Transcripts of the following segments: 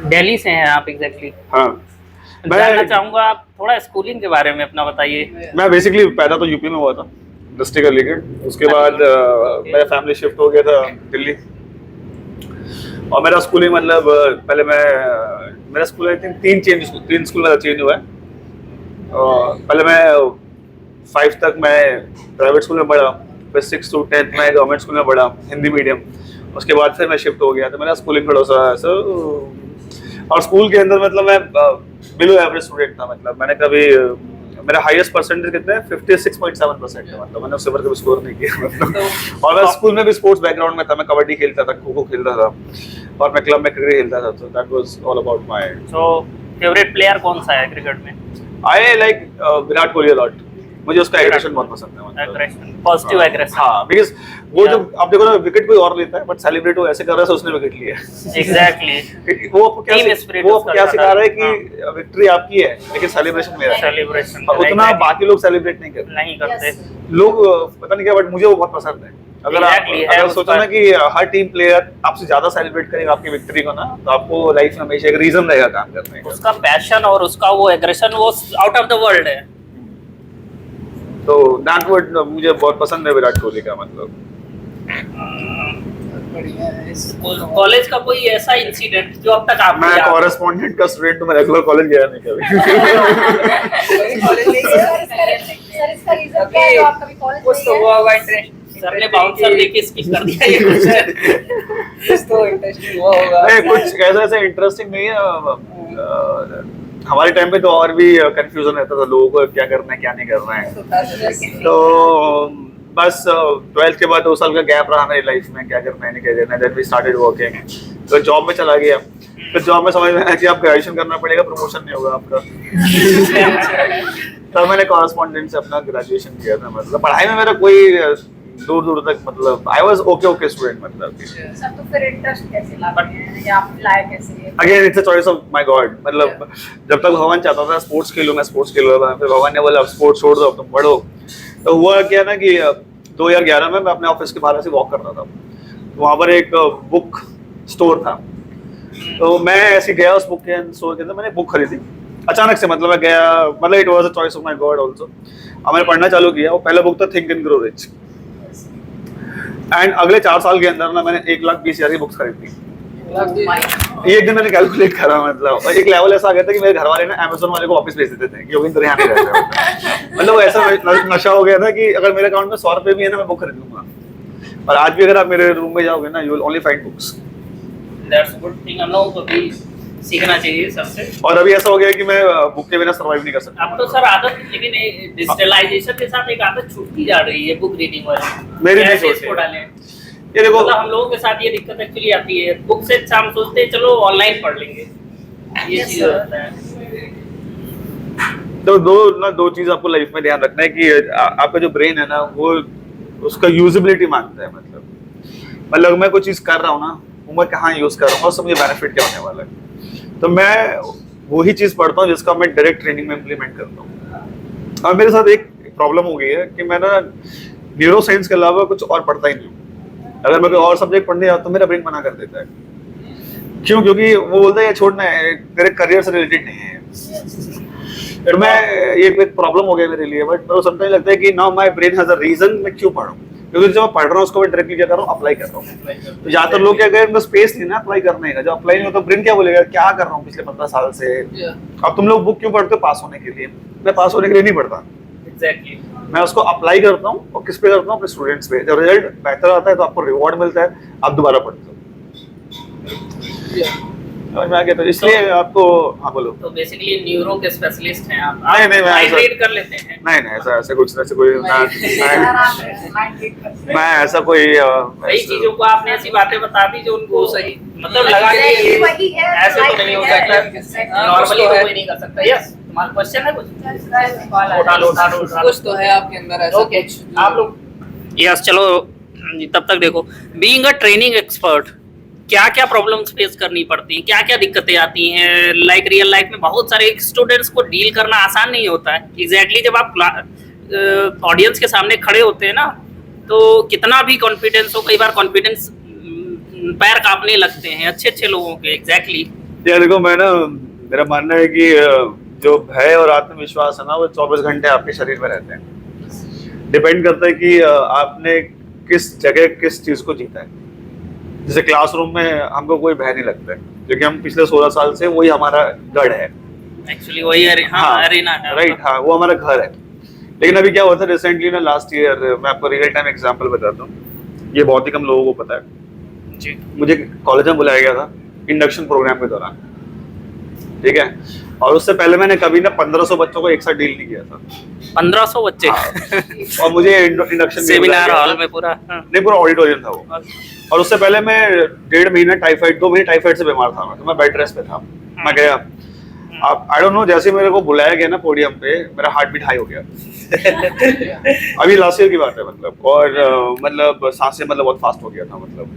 दिल्ली से हैं आप एग्जैक्टली? हाँ। जानना मैं चाहूंगा आप थोड़ा स्कूलिंग के बारे में अपना बताइए। मैं बेसिकली पैदा तो यूपी में हुआ था, डिस्ट्रिक्ट अलीगढ़। उसके बाद मेरा फैमिली शिफ्ट हो गया था दिल्ली। और मेरा स्कूलिंग मतलब पहले मैं मेरा स्कूल आई थिंक तीन स्कूल मेरा चेंज हुआ है। पहले मैं 5 तक मैं प्राइवेट स्कूल में पढ़ा, फिर 6 to 10 मैं गवर्नमेंट स्कूल में पढ़ा, हिंदी मीडियम। उसके बाद फिर मैं शिफ्ट हो गया, तो मेरा स्कूलिंग थोड़ा सा ऐसा। और स्कूल के अंदर मतलब मैं बिलो एवरेज स्टूडेंट था। मतलब मैंने कभी मेरा हाईएस्ट परसेंटेज कितना है 56.7% है। मतलब मैंने उससे ऊपर कभी स्कोर नहीं किया मतलब। और मैं स्कूल में भी स्पोर्ट्स बैकग्राउंड में था, मैं कबड्डी खेलता था, खो खो खेलता था, और मैं क्लब में क्रिकेट खेलता था। तो that was all about my. So favourite player कौन सा है क्रिकेट में? I like Virat Kohli a lot. मुझे उसका एग्रेशन बहुत पसंद है, मतलब एग्रेशन, पॉजिटिव एग्रेशन। हाँ, बिकॉज वो जो आप देखो ना, विकेट कोई और लेता है बट सेलिब्रेट वो ऐसे कर रहा है उसने विकेट लिया है। एग्जैक्टली। वो आपको टीम स्पिरिट वो उसका क्या ज्यादा सिखा रहा है हाँ। कि विक्ट्री आपकी है लेकिन सेलिब्रेशन मेरा है। सेलिब्रेशन और उतना बाकी लोग सेलिब्रेट नहीं करते। नहीं करते लोग पता नहीं क्या, बट मुझे वो बहुत पसंद है। अगर Exactly, आप है अगर सोचो ना कि हर टीम प्लेयर आपसे ज्यादा सेलिब्रेट करेगा आपकी विक्ट्री को ना, तो आपको लाइफ में हमेशा एक रीजन रहेगा काम करने का। उसका पैशन और उसका वो एग्रेशन वो आउट ऑफ द वर्ल्ड है। तो दैट वर्ड मुझे बहुत पसंद है विराट कोहली का। मतलब कॉलेज का कोई ऐसा इंसिडेंट जो अब तक आपको मैं याद हो? कॉरेस्पॉन्डेंट का स्टूडेंट हूँ, मैं रेगुलर कॉलेज गया नहीं कभी। कुछ तो हुआ होगा इंटरेस्ट, सर ने बाउंसर लेके स्किप कर दिया ये क्वेश्चन। कुछ तो इंटरेस्टिंग हुआ होगा। नहीं, कुछ ऐसा इंटरेस्टिंग नहीं है। हमारे टाइम पे तो और भी कंफ्यूजन रहता था लोगों को, क्या करना है क्या नहीं करना है। तो बस 12th के बाद 2 साल का गैप रहा मेरी लाइफ में, क्या करना है नहीं क्या करना है। देन वी स्टार्टेड वर्किंग, तो जॉब में चला गया। फिर जॉब में समझ में आया कि आप ग्रेजुएशन करना पड़ेगा, प्रमोशन नहीं होगा आपका। तब मैंने कॉरेस्पॉन्डेंट से अपना ग्रेजुएशन किया था। मतलब पढ़ाई में मेरा कोई दूर दूर तक, मतलब आई वाज ओके स्टूडेंट। मतलब सब तो फिर इंटरेस्ट कैसे लाते हैं या आप लाए कैसे? Again it's a choice of my God. मतलब जब तक भगवान चाहता था स्पोर्ट्स खेलूं, मैं स्पोर्ट्स खेलूंगा, फिर भगवान ने बोला अब स्पोर्ट्स छोड़ दो, अब तुम पढ़ो। तो हुआ क्या ना कि 2011 में मैं अपने ऑफिस के बाहर से वॉक कर रहा था, वहां पर एक बुक स्टोर था। तो मैं ऐसे गया उस बुक के स्टोर के अंदर, मैंने बुक खरीदी अचानक से। मतलब मैं गया, मतलब it was a choice of my God also. अब मैंने पढ़ना चालू किया। वो पहला बुक था think and grow rich. And अगले 4 साल के अंदर ना मैंने 1,20,000 की बुक्स खरीदी। एक दिन मैंने कैलकुलेट करा, मतलब एक लेवल ऐसा आ गया था कि मेरे घर वाले ना अमेज़न वाले को वापस भेज देते थे कि योगिन तेरे यहाँ नहीं रहते। मतलब ऐसा नशा हो गया था कि अगर मेरे अकाउंट में 100 रुपए भी है ना, मैं बुक खरीद लूंगा। और आज भी अगर आप मेरे रूम में जाओगे ना, you will only find books. That's good thing, हम लोगों को भी सीखना चाहिए सबसे। और अभी ऐसा हो गया कि मैं बुक के बिना सर्वाइव नहीं कर सकता। अब तो सर आदत, लेकिन डिजिटलाइजेशन के साथ एक आदत छूटती जा रही है बुक रीडिंग वाली। मेरी नहीं कैसे छूटती। इसको डालें? ये देखो, मतलब हम लोगों के साथ ये दिक्कत एक्चुअली आती है, बुक से अच्छा हम सोचते हैं चलो ऑनलाइन पढ़ लेंगे, ये चीज होता है। तो दो चीज आपको लाइफ में ध्यान रखना है कि आपका जो ब्रेन है ना, वो उसका यूजेबिलिटी मांगता है। मतलब मैं कोई चीज कर रहा हूँ ना, वो मैं कहाँ यूज कर रहा हूँ, उससे मुझे बेनिफिट क्या होने वाला है। तो मैं वही चीज पढ़ता हूँ जिसका मैं डायरेक्ट ट्रेनिंग में इम्प्लीमेंट करता हूँ। और मेरे साथ एक प्रॉब्लम हो गई है कि मैं ना न्यूरो साइंस के अलावा कुछ और पढ़ता ही नहीं हूँ। अगर मैं कोई और सब्जेक्ट पढ़ने जाता तो मेरा ब्रेन मना कर देता है। क्यों? क्योंकि वो बोलता है ये छोड़ना है, तेरे करियर से रिलेटेड नहीं है। फिर मैं ये एक प्रॉब्लम हो गया मेरे लिए। बट मेरे को समटाइम लगता है कि now my brain has a reason मैं क्यों पढ़ूं। क्योंकि जब मैं पढ़ रहा हूँ उसको मैं डायरेक्टली क्या कर रहा हूँ, अप्लाई कर रहा हूँ। तो ज्यादातर लोग क्या करें, स्पेस नहीं ना अप्लाई करने का। जब अप्लाई नहीं होता ब्रेन क्या बोलेगा, क्या कर रहा हूँ पिछले 15 साल से। अब तुम लोग बुक क्यों पढ़ते हो? पास होने के लिए। मैं पास होने के लिए नहीं पढ़ता, एग्जैक्टली। मैं उसको अप्लाई करता हूँ। और किस पे करता हूँ? अपने स्टूडेंट्स पे। जब रिजल्ट बेहतर आता है तो आपको रिवॉर्ड मिलता है, आप दोबारा पढ़ते हो। समझ में आ गया? तो इसलिए आपको, हाँ बोलो। तो बेसिकली न्यूरो के स्पेशलिस्ट हैं आप? नहीं, मैं माइंड ऐसा- रीड कर लेते हैं? नहीं ऐसा कुछ ऐसे कोई मैं ऐसा कोई कई चीजों को आपने ऐसी बातें बता दी जो उनको सही मतलब लगा कि वही है, ऐसे तो नहीं हो सकता, नॉर्मली तो कोई नहीं कर सकता। यस, तुम्हारा क्वेश्चन है कुछ? उठा लो। कुछ तो है आपके अंदर ऐसा ओके, कुछ आप लोग यस चलो तब तक देखो, बीइंग अ ट्रेनिंग एक्सपर्ट क्या क्या प्रॉब्लम्स फेस करनी पड़ती हैं, क्या क्या दिक्कतें आती हैं? लाइक रियल लाइफ में बहुत सारे स्टूडेंट्स को डील करना आसान नहीं होता है। एग्जैक्टली जब आप ऑडियंस के सामने खड़े होते हैं ना, तो कितना भी कॉन्फिडेंस हो, कई बार कॉन्फिडेंस पैर कांपने लगते हैं अच्छे लोगों के। एग्जैक्टली यार देखो मैं ना, मेरा मानना है कि जो भय और आत्मविश्वास है ना वो 24 घंटे आपके शरीर में रहते हैं। डिपेंड करता है कि आपने किस जगह किस चीज को जीता है। जैसे क्लासरूम में हमको कोई भय नहीं लगता है, क्योंकि हम पिछले 16 साल से वही हमारा गढ़ है। एक्चुअली वही अरेना है। राइट, हाँ वो हमारा घर है। लेकिन अभी क्या हुआ था रिसेंटली ना, लास्ट ईयर, मैं आपको रियल टाइम एग्जांपल बताता हूँ, ये बहुत ही कम लोगों को पता है। जी। मुझे कॉलेज में बुलाया गया था इंडक्शन प्रोग्राम के दौरान, ठीक है, और उससे पहले मैंने कभी ना 1500 बच्चों को एक साथ डील नहीं किया था। 1500 बच्चे और मुझे इंडक्शन सेमिनार हॉल में पूरा, हाँ। नहीं पूरा ऑडिटोरियम था वो। और उससे पहले मैं 1.5 महीना टाइफाइड, 2 महीने टाइफाइड से बीमार था मैं, तो मैं बेड रेस्ट पे था। मैं गया, आप आई डोंट नो, जैसे मेरे को बुलाया गया ना पोडियम पे, मेरा हार्ट बीट हाई हो गया। अभी लास्ट ईयर की बात है मतलब, और मतलब सांसें मतलब बहुत फास्ट हो गया था मतलब।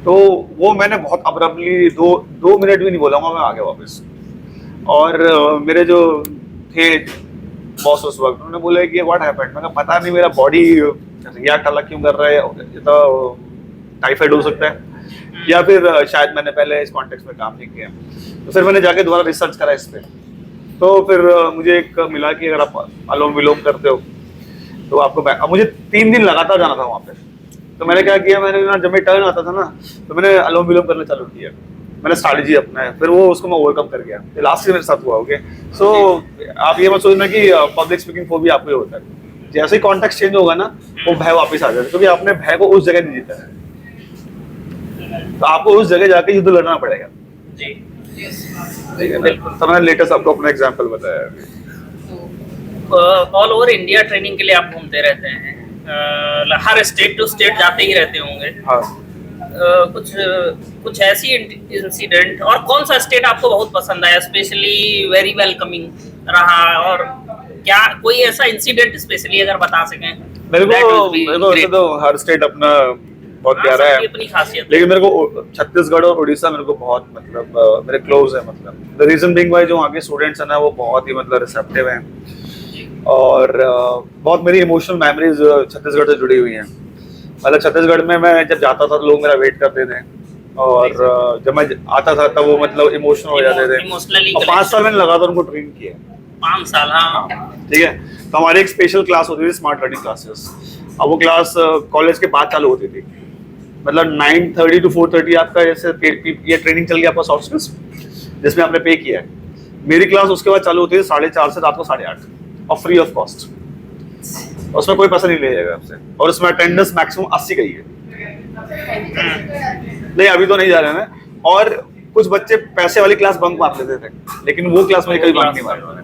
तो वो मैंने बहुत अब्रप्टली 2 मिनट भी नहीं बोला, मैं आ गया वापस। और मेरे जो थे बॉस उस वक्त, उन्होंने बोला कि व्हाट हैपेंड। मैंने कहा पता नहीं, मेरा बॉडी रिएक्ट अलग क्यों कर रहा है, ये तो टाइफाइड हो सकता है, या फिर शायद मैंने पहले इस कॉन्टेक्स्ट में काम नहीं किया। तो फिर मैंने जाके दोबारा रिसर्च करा इस पे, तो फिर मुझे एक मिला कि अगर आप अनुलोम विलोम करते हो तो आपको अब मुझे 3 दिन लगातार जाना था वहाँ पे। तो मैंने क्या किया, मैंने ना जब मैं टर्न आता था ना, तो मैंने अनुलोम विलोम करना चालू किया। मैंने स्ट्रैटेजी अपनाया, फिर वो उसको मैं ओवरकम कर गया। लास्ट ईयर मेरे साथ हुआ, ओके। सो आप ये मत सोचना कि पब्लिक स्पीकिंग फोबिया आपको ही होता है। जैसे ही कॉन्टेक्स्ट चेंज होगा ना, वो भय वापस आ जाता है, क्योंकि आपने भय को उस जगह नहीं जीता है, तो आपको उस जगह जाके युद्ध लड़ना पड़ेगा। जी, ठीक है ना? तो मैंने लेटेस्ट आपको अपना एग्जांपल बताया। ऑल ओवर इंडिया ट्रेनिंग के लिए आप घूमते रहते हैं, हर स्टेट टू स्टेट जाते ही रहते होंगे। हाँ, कुछ ऐसी इंसिडेंट, और कौन सा स्टेट आपको बहुत पसंद आया, स्पेशली वेरी वेलकमिंग रहा, और क्या कोई ऐसा इंसिडेंट स्पेशली अगर बता सकें? मेरे को वैसे तो हर स्टेट अपना बहुत प्यारा है, अपनी खासियत, लेकिन मेरे को छत्तीसगढ़ और उड़ीसा मेरे को बहुत मतलब मेरे क्लोज है। मतलब द रीजन बीइंग वाई जो वहाँ के स्टूडेंट्स हैं ना, वो बहुत ही मतलब रिसेप्टिव हैं, और बहुत मेरी इमोशनल मेमोरीज छत्तीसगढ़ से जुड़ी हुई हैं। मतलब छत्तीसगढ़ में मैं जब जाता था तो लोग मेरा वेट करते थे, और जब मैं आता था तब वो मतलब इमोशनल हो जाते थे। और 5 साल मैंने लगातार उनको ट्रेन किया। 5 साल, हाँ, ठीक है। तो हमारी एक स्पेशल क्लास होती थी, स्मार्ट लर्निंग क्लासेस। अब वो क्लास कॉलेज के बाद चालू होती थी, मतलब 9:30 to 4:30 आपका जैसे ये ट्रेनिंग चल गया आपका सॉफ्ट स्किल्स, जिसमें आपने पे किया है। मेरी क्लास उसके बाद चालू होती है 4:30 से रात को 8:30, और फ्री ऑफ कॉस्ट। उसमें कोई पैसा नहीं ले जाएगा आपसे, और उसमें अटेंडेंस मैक्सिमम 80 का ही है। नहीं अभी तो नहीं जा रहे हैं, और कुछ बच्चे पैसे वाली क्लास बंक मार लेते थे, लेकिन वो क्लास में कभी बंक नहीं मारा।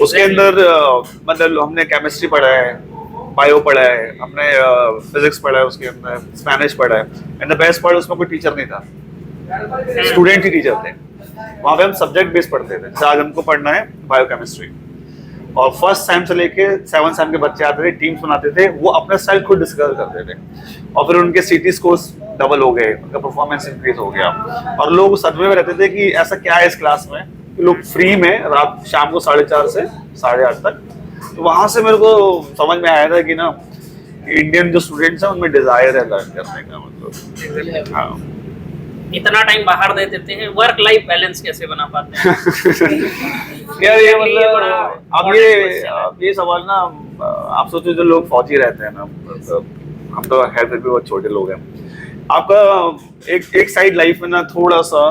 उसके अंदर मतलब हमने केमिस्ट्री पढ़ा है, बायो पढ़ा है, हमने फिजिक्स पढ़ा है, उसके अंदर स्पेनिश पढ़ा है, एंड द बेस्ट पार्ट उसमें कोई टीचर नहीं था, स्टूडेंट ही टीचर थे। वहाँ पे हम सब्जेक्ट बेस्ड पढ़ते थे। जैसे आज हमको पढ़ना है बायोकेमिस्ट्री, और फर्स्ट सेम से लेके 7th सेम के बच्चे आते थे, टीम्स बनाते थे, वो अपने स्टाइल खुद डिस्कस करते थे, और फिर उनके सीटी स्कोर्स डबल हो गए, उनका परफॉर्मेंस इंक्रीज हो गया, और लोग सदमे में रहते थे कि ऐसा क्या है इस क्लास में कि लोग फ्री में रात शाम को 4:30 से 8:30 तक। तो वहां से मेरे को समझ में आया था कि ना इंडियन जो स्टूडेंट्स हैं उनमें डिजायर है लर्न करने का, मतलब हाँ। इतना टाइम बाहर दे देते हैं, वर्क लाइफ बैलेंस कैसे बना पाते हैं? यार ये मतलब अब ये सवाल ना, आप सोचो जो लोग फौजी रहते हैं ना, मतलब हम तो खैर फिर भी बहुत छोटे लोग हैं, आपका एक साइड लाइफ में ना थोड़ा सा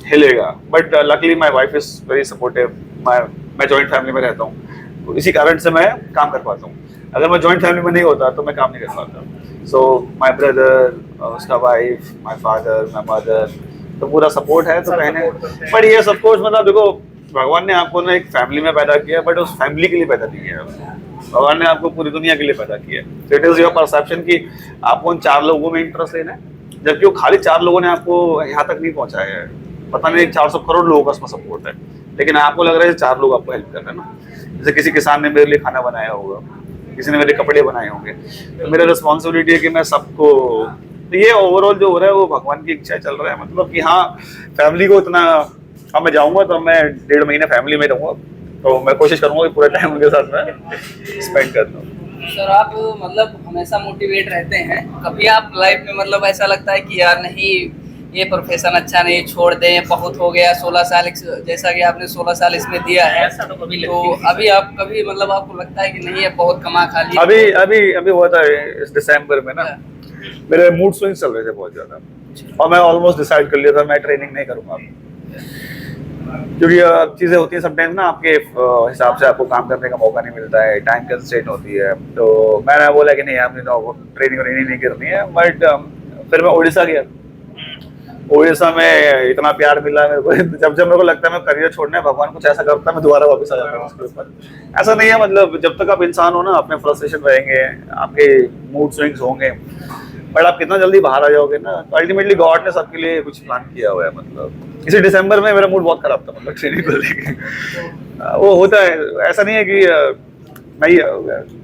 हिलेगा, but luckily my wife is very supportive. मैं जॉइंट फैमिली में रहता हूँ, तो इसी कारण से मैं काम कर पाता हूँ। अगर मैं जॉइंट फैमिली में नहीं होता तो मैं काम नहीं कर पाता। सो माय ब्रदर, उसका wife, my father, my mother, तो पूरा सपोर्ट है। तो कहने बट ये सब कुछ मतलब देखो, भगवान ने आपको ना एक फैमिली में पैदा किया, बट उस फैमिली के लिए पैदा नहीं किया। भगवान ने आपको पूरी दुनिया के लिए पैदा किया। तो इट इज योर परसेप्शन कि आपको उन 4 लोगों में इंटरेस्ट लेना है, जबकि वो खाली 4 लोगों ने आपको यहाँ तक नहीं पहुँचाया है। पता नहीं 400 करोड़ लोगों का उसमें सपोर्ट है, लेकिन आपको लग रहा है 4 लोग आपको हेल्प कर रहे हैं ना। जैसे किसी किसान ने मेरे लिए खाना बनाया होगा, किसी ने मेरे कपड़े बनाए होंगे, तो मेरा रिस्पॉन्सिबिलिटी है कि मैं सबको, तो ये ओवरऑल जो हो रहा है वो भगवान की इच्छा चल रहा है। मतलब कि हाँ फैमिली को इतना, अब मैं जाऊंगा तो मैं 1.5 महीने फैमिली में रहूंगा, तो मैं कोशिश करूंगा कि पूरा टाइम उनके साथ मैं स्पेंड कर दूं। सर आप मतलब हमेशा मोटिवेट रहते हैं, कभी आप लाइफ में मतलब ऐसा लगता है कि यार नहीं ये प्रोफेशन अच्छा नहीं, छोड़ दें, बहुत हो गया 16 साल, जैसा कि आपने 16 साल इसमें दिया है, ऐसा तो कभी तो अभी आप कभी मतलब आपको लगता है कि नहीं है बहुत कमा खा लिया? अभी अभी अभी हुआ था इस दिसंबर में ना, मेरे मूड स्विंग चल रहे थे बहुत ज्यादा, और मैं ऑलमोस्ट डिसाइड कर लिया था मैं ट्रेनिंग नहीं करूंगा अब। क्योंकि चीजें होती हैं समटाइम्स ना, आपके हिसाब से आपको काम करने का मौका नहीं मिलता है, टाइम कंस्ट्रेंट होती है, तो मैंने बोला कि नहीं आपने तो ट्रेनिंग नहीं करनी है। बट फिर मैं उड़ीसा गया, उड़ीसा में इतना प्यार मिला मेरे को, जब जब मेरे को लगता है मैं करियर छोड़ना है, भगवान कुछ ऐसा करता है मैं दोबारा वापस आ जाता हूँ उसके ऊपर। ऐसा नहीं है, मतलब जब तक आप इंसान हो ना, अपने फ्रस्ट्रेशन रहेंगे, आपके मूड स्विंग्स होंगे, बट आप कितना जल्दी बाहर आ जाओगे ना, तो अल्टीमेटली गॉड ने सबके लिए कुछ प्लान किया हुआ है। मतलब इसी दिसंबर में मेरा मूड बहुत खराब था, मतलब ट्रेनिंग को लेके। वो होता है, ऐसा नहीं है कि नहीं,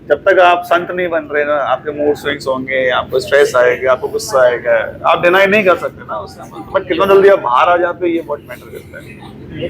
जब तक आप संत नहीं बन रहे ना, आपके मूड स्विंग्स होंगे, आपको स्ट्रेस आएगा, आपको गुस्सा आएगा, आप डिनाई नहीं कर सकते ना उससे, बट कितना जल्दी आप बाहर आ जाते हो ये बहुत मैटर करता है।